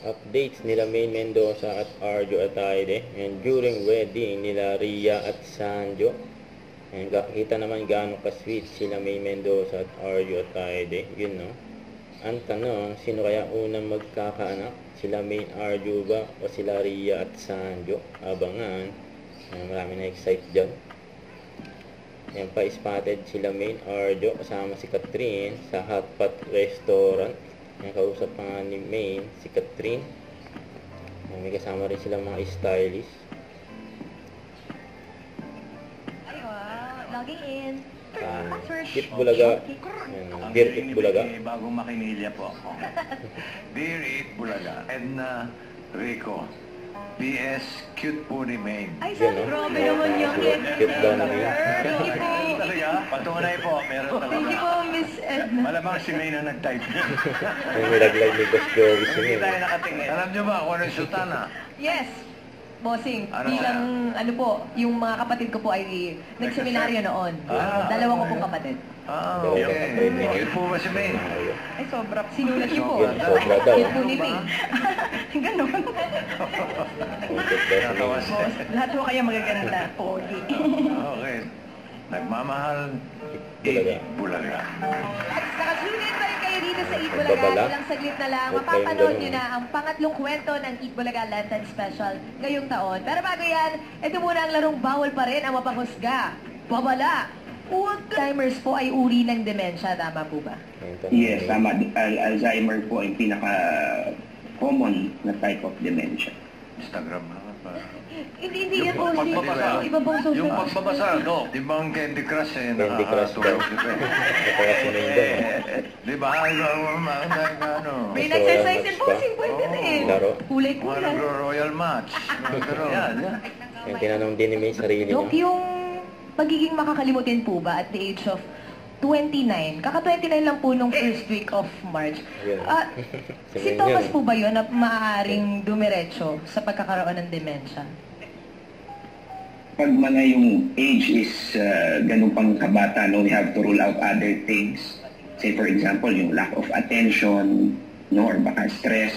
Updates nila Maine Mendoza at Arjo Ataide. And during wedding nila Ria at Sanjo. And kita naman gaano ka-sweet sila Maine Mendoza at Arjo Ataide. Yun, no? Ang tanong, sino kaya unang magkakaanak? Sila Maine Arjo ba o sila Ria at Sanjo? Abangan. Marami na excite dyan. Yan pa, spotted sila Maine Arjo kasama si Catherine sa Hot Pot Restaurant. Yan, kausap pa nga ni Maine si Catherine. Yan, may kasama rin silang mga stylist. Ay, wow. Logging in. Kit Bulaga. Ang Dear galing Kit ni Bulaga. Becky, bagong makinilya po ako. Dear It Bulaga. Edna Rico. PS, cute po ni Maine. Ay, Yan, sabi, no? grabe naman yung Cute daw na Maine. Thank you po. Talaga? Patunay po, meron talaga. Thank you po, Miss Edna. Malamang si Maine ang nag-type. May nilaglag ni Boss Joey sa Hindi inyo. tayo nakatingin. Alam niyo ba kung ano yung sultana? Yes. Bossing, Ano bilang ano po, yung mga kapatid ko po ay nagseminaryo noon. Ah. Dalawa ko pong kapatid. Ah, okay. Cute po ba si Maine? Ay, sobra. Sinulat niyo po. Yan, sobra daw. Cute po ni May. Ganon. Cute daw sa Natawa Maine. siya. Lahat po kaya magaganda. Pogi. Okay. Nagmamahal. Bulaga. It Bulaga. At nakatune in pa rin kayo dito sa Eat Bulaga. Magbabala. Ilang saglit na lang. Huwag kayong Mapapanood ganun. nyo na ang pangatlong kwento ng Eat Bulaga Lantern Special ngayong taon. Pero bago yan, ito muna ang larong bawal pa rin ang mapanghusga. Babala. Alzheimer's po ay uri ng demensya. Tama po ba? Yes, tama. Alzheimer po ay pinaka-common na type of dementia. Instagram naman pa. Hindi yan po. pagbabasa. Iba pong social. Yung pagbabasa, no? Di ba ang Candy Crush eh? Candy Crush daw. Nakakatulog siya eh. Kaya si Maine daw. Di ba? Ano? May exercise and posing pwede Oo. rin. Laro. Mga Kulay-kulay. nagro-royal match. Mga ganun. Yan, yan. Yung tinanong din ni Maine sarili Dok, niya. yung pagiging makakalimutin po ba at the age of 29? Kaka-29 lang po nung first week of March. Yun. Si Si Maine Thomas yun. po ba yun na maaaring dumiretso sa pagkakaroon ng demensya? Pag mga yung age is ganun pang kabata, no, we have to rule out other things. Say for example, yung lack of attention, no, or baka stress.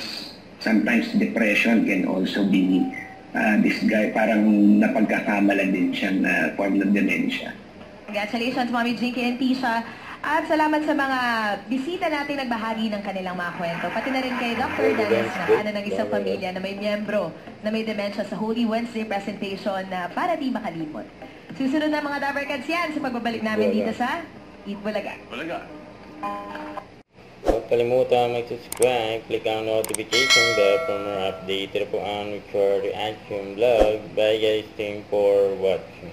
Sometimes depression can also be this guy, parang napagkakamalan din siyang form ng dementia. Congratulations, Mami Jinky and Tisha. At salamat sa mga bisita natin nagbahagi ng kanilang mga kwento. Pati na rin kay Dr. Dennis na ano ng isang pamilya na may miyembro na may dementia sa Holy Wednesday presentation na para di makalimot. Susunod na mga Dabarkads yan sa pagbabalik namin dito sa Eat Bulaga. Bulaga. Huwag kalimutan mag-subscribe, click ang notification bell for more update. Ito po ang Richard Reaction Vlog. Bye guys, thanks for watching.